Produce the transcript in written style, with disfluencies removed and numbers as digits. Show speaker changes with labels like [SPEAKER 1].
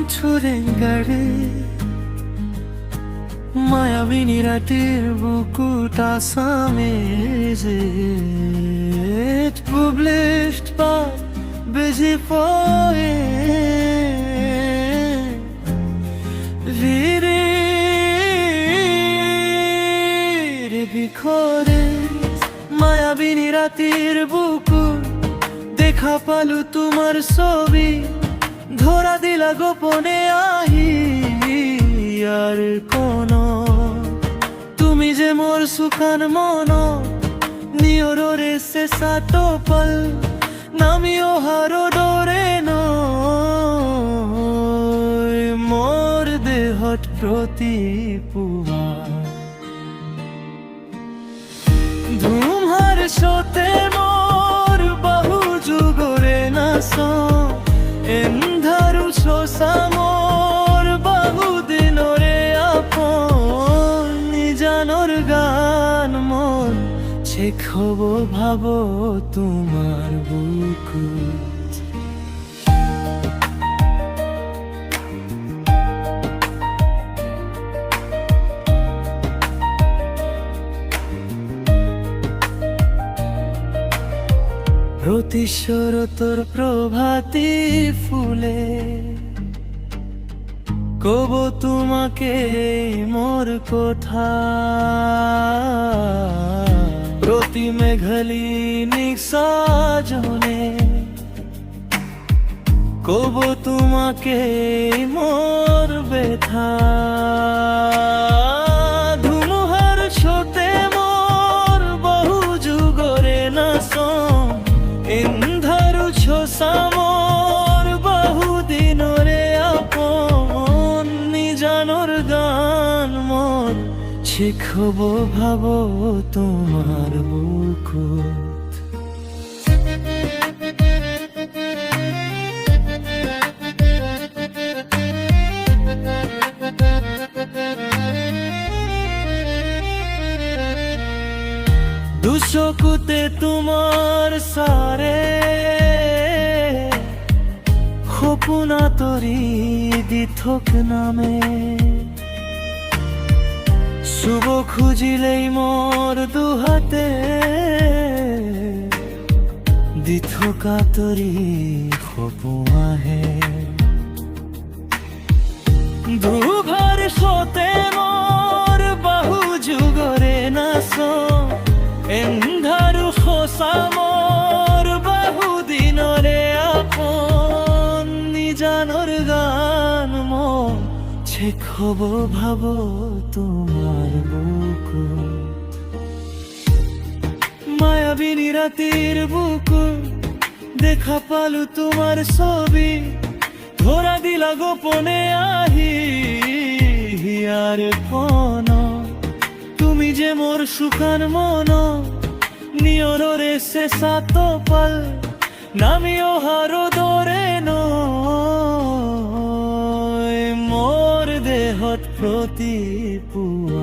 [SPEAKER 1] ছুরেঙ্গারে মায়াবিনী রাতের বুকুটা সামেজে published by busy poet ভিড়ের বিখরে মায়াবিনী রাতের বুকুর দেখা পালু তোমার ছবি ধরা দিলা গোপনে আহি আর কোন তুমি যে মোর সুখান মন নিয়রে সে সাতো পল নামিও হারো ডরে নয় মোর দেহত প্রতি পুয়া ধুমহার সতে মোর বাহু যুগরে নাস এন্ধারু শোষা মোর বাহু দিনরে আপন নিজানর গান মোর শেখব ভাব তোমার বুকুত প্রতিশ্বর তোর প্রভাতী ফুলে কব তোমাকে মোর কথা প্রতি মেঘলি নিঃসাজনে কব তোমাকে মোর ব্যথা ধুমুহার ছোটে মোর বহু যুগরে নাস এন্ধারু ছোসা মোর বহু দিনরে আপন নিজানর গান মোর শিখব ভাব তোমার বুকুত দুচকুতে তোমার সারে সপোনা তরি দিথক নামে শুভ খুঁজিলেই মোর দুহাতে দিথকা তরি সপোয়াহে দুভার সতে মোর বাহু যুগরে নাচ এন্ধারু খোসা মোর বাহু দিনরে আপন নিজানর গান মোর শেখব ভাব তোমার বুকুত মায়াবিনী রাতের বুকুর দেখা পালু তোমার ছবি ধরা দিলা গোপনে আহি আর কোন তুমি যে মোর সুখান মন নিয়রে সে সাতো পল নামিও হারো দরে নয় মোর দেহত প্রতি পুয়া